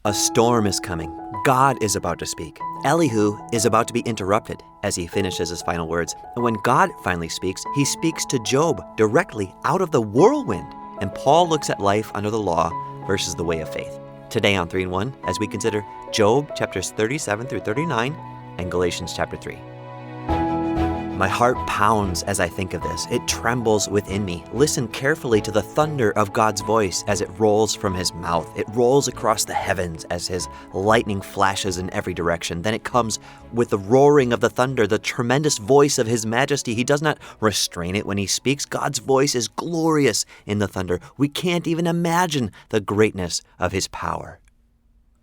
A storm is coming. God is about to speak. Elihu is about to be interrupted as he finishes his final words. And when God finally speaks, he speaks to Job directly out of the whirlwind. And Paul looks at life under the law versus the way of faith. Today on 3-in-1, as we consider Job chapters 37 through 39 and Galatians chapter 3. My heart pounds as I think of this. It trembles within me. Listen carefully to the thunder of God's voice as it rolls from his mouth. It rolls across the heavens as his lightning flashes in every direction. Then it comes with the roaring of the thunder, the tremendous voice of his majesty. He does not restrain it when he speaks. God's voice is glorious in the thunder. We can't even imagine the greatness of his power.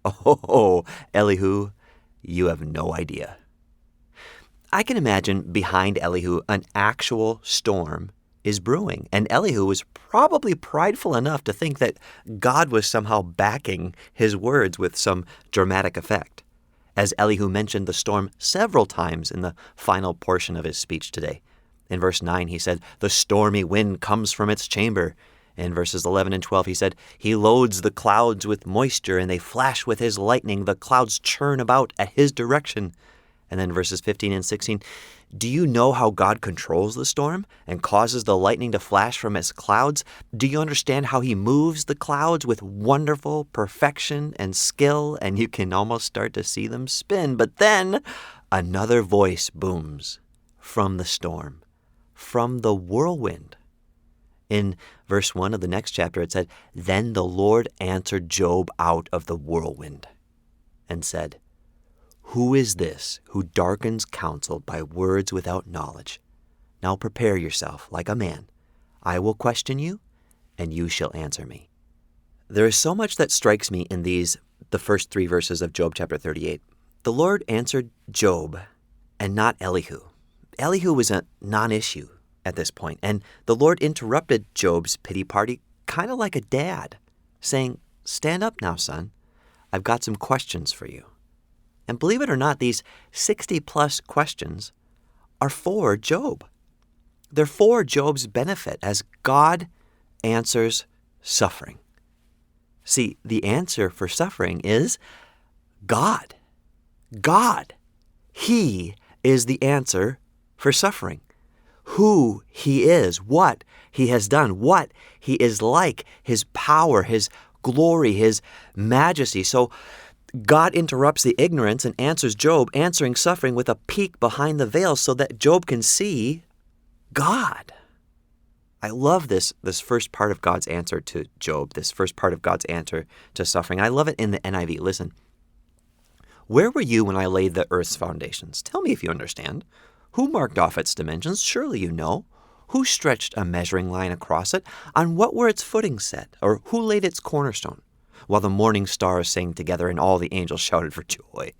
Oh, Elihu, you have no idea. I can imagine behind Elihu an actual storm is brewing, and Elihu was probably prideful enough to think that God was somehow backing his words with some dramatic effect, as Elihu mentioned the storm several times in the final portion of his speech today. In verse 9, he said, "The stormy wind comes from its chamber." In verses 11 and 12, he said, "He loads the clouds with moisture, and they flash with his lightning. The clouds churn about at his direction." And then verses 15 and 16, "Do you know how God controls the storm and causes the lightning to flash from its clouds? Do you understand how he moves the clouds with wonderful perfection and skill?" And you can almost start to see them spin. But then another voice booms from the storm, from the whirlwind. In verse 1 of the next chapter, it said, "Then the Lord answered Job out of the whirlwind and said, 'Who is this who darkens counsel by words without knowledge? Now prepare yourself like a man. I will question you, and you shall answer me.'" There is so much that strikes me in the first 3 verses of Job chapter 38. The Lord answered Job and not Elihu. Elihu was a non-issue at this point, and the Lord interrupted Job's pity party kind of like a dad, saying, "Stand up now, son. I've got some questions for you." And believe it or not, these 60-plus questions are for Job. They're for Job's benefit as God answers suffering. See, the answer for suffering is God. God. He is the answer for suffering. Who he is, what he has done, what he is like, his power, his glory, his majesty. So God interrupts the ignorance and answers Job, answering suffering with a peek behind the veil so that Job can see God. I love this first part of God's answer to Job, this first part of God's answer to suffering. I love it in the NIV. Listen. "Where were you when I laid the earth's foundations? Tell me if you understand. Who marked off its dimensions? Surely you know. Who stretched a measuring line across it? On what were its footings set? Or who laid its cornerstone? While the morning stars sang together and all the angels shouted for joy.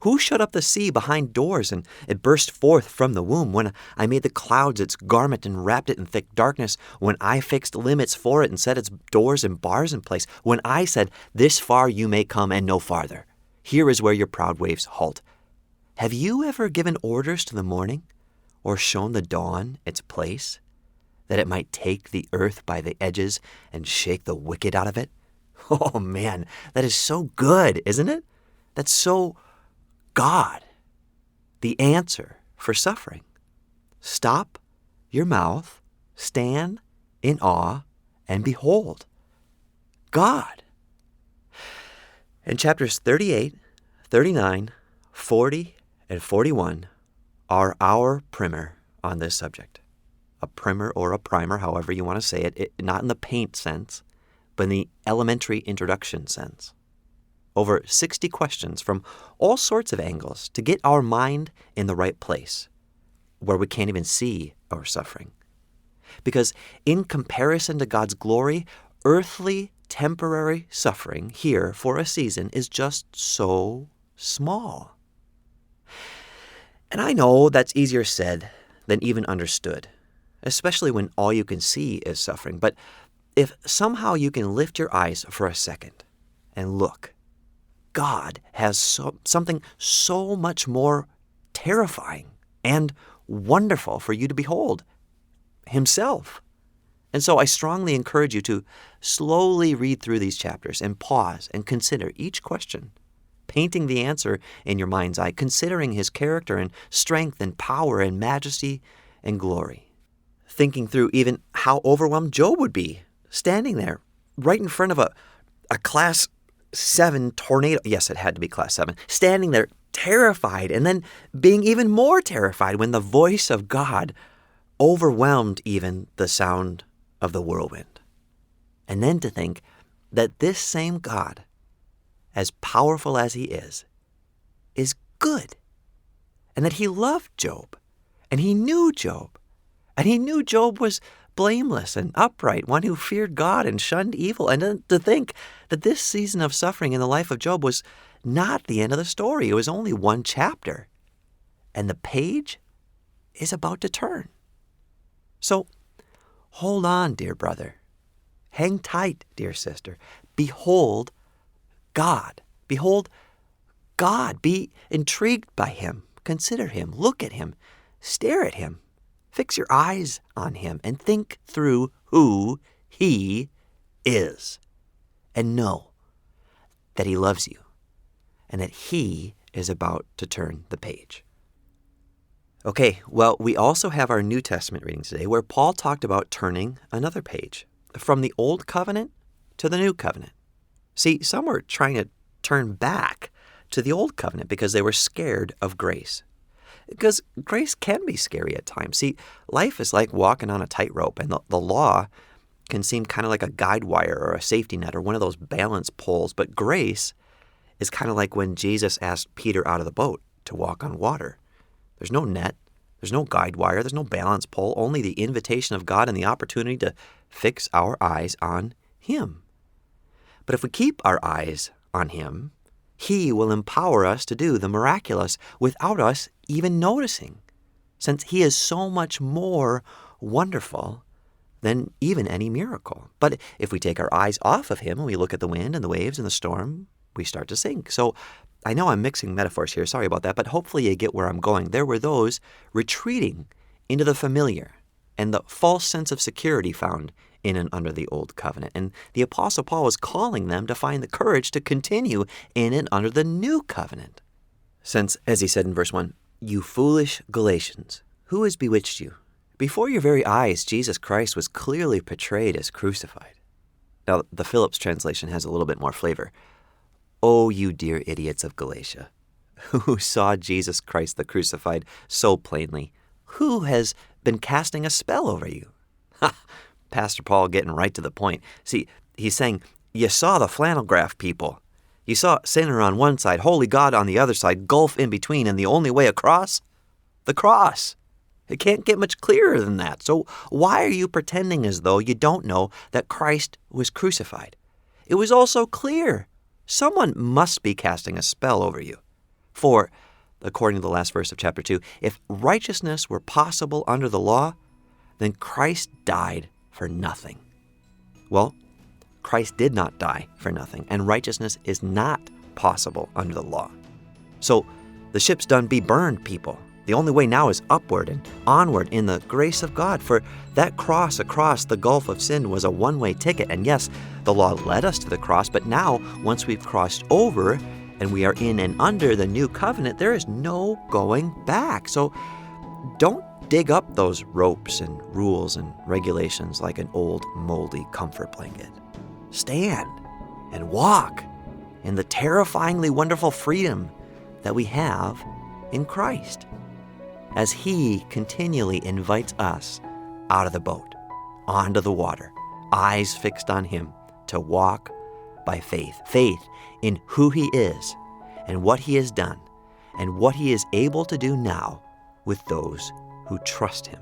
Who shut up the sea behind doors and it burst forth from the womb? When I made the clouds its garment and wrapped it in thick darkness, when I fixed limits for it and set its doors and bars in place, when I said, 'This far you may come and no farther. Here is where your proud waves halt.' Have you ever given orders to the morning or shown the dawn its place, that it might take the earth by the edges and shake the wicked out of it?" Oh man, that is so good, isn't it? That's so God. The answer for suffering. Stop your mouth, stand in awe, and behold God. And chapters 38, 39, 40, and 41 are our primer on this subject. A primer or a primer, however you want to say it, not in the paint sense, but in the elementary introduction sense. Over 60 questions from all sorts of angles to get our mind in the right place, where we can't even see our suffering. Because in comparison to God's glory, earthly temporary suffering here for a season is just so small. And I know that's easier said than even understood, especially when all you can see is suffering. But if somehow you can lift your eyes for a second and look, God has something so much more terrifying and wonderful for you to behold. Himself. And so I strongly encourage you to slowly read through these chapters and pause and consider each question, painting the answer in your mind's eye, considering his character and strength and power and majesty and glory. Thinking through even how overwhelmed Job would be, standing there right in front of a Class 7 tornado. Yes, it had to be Class 7. Standing there terrified, and then being even more terrified when the voice of God overwhelmed even the sound of the whirlwind. And then to think that this same God, as powerful as he is good, and that he loved Job, and he knew Job, and he knew Job was blameless and upright, one who feared God and shunned evil. And then to think that this season of suffering in the life of Job was not the end of the story. It was only one chapter, and the page is about to turn. So hold on, dear brother. Hang tight, dear sister. Behold God. Behold God. Be intrigued by him. Consider him. Look at him. Stare at him. Fix your eyes on him and think through who he is. And know that he loves you and that he is about to turn the page. Okay, well, we also have our New Testament reading today where Paul talked about turning another page from the Old Covenant to the New Covenant. See, some were trying to turn back to the Old Covenant because they were scared of grace. Because grace can be scary at times. See, life is like walking on a tightrope, and the law can seem kind of like a guide wire or a safety net or one of those balance poles. But grace is kind of like when Jesus asked Peter out of the boat to walk on water. There's no net, there's no guide wire, there's no balance pole, only the invitation of God and the opportunity to fix our eyes on him. But if we keep our eyes on him, he will empower us to do the miraculous without us even noticing, since he is so much more wonderful than even any miracle. But if we take our eyes off of him and we look at the wind and the waves and the storm, we start to sink. So I know I'm mixing metaphors here, sorry about that, but hopefully you get where I'm going. There were those retreating into the familiar and the false sense of security found in and under the Old Covenant. And the Apostle Paul was calling them to find the courage to continue in and under the New Covenant. Since, as he said in verse 1, "You foolish Galatians, who has bewitched you? Before your very eyes, Jesus Christ was clearly portrayed as crucified." Now, the Phillips translation has a little bit more flavor. "Oh, you dear idiots of Galatia, who saw Jesus Christ the crucified so plainly, who has been casting a spell over you?" Ha! Pastor Paul getting right to the point. See, he's saying, you saw the flannel graph people. You saw sinner on one side, holy God on the other side, gulf in between, and the only way across? The cross. It can't get much clearer than that. So why are you pretending as though you don't know that Christ was crucified? It was also clear. Someone must be casting a spell over you. For, according to the last verse of chapter 2, if righteousness were possible under the law, then Christ died for nothing. Well, Christ did not die for nothing, and righteousness is not possible under the law. So the ship's done be burned, people. The only way now is upward and onward in the grace of God, for that cross across the gulf of sin was a one-way ticket. And yes, the law led us to the cross, but now, once we've crossed over and we are in and under the new covenant, there is no going back. So don't dig up those ropes and rules and regulations like an old moldy comfort blanket. Stand and walk in the terrifyingly wonderful freedom that we have in Christ, as he continually invites us out of the boat, onto the water, eyes fixed on him, to walk by faith. Faith in who he is and what he has done and what he is able to do now with those who trust him.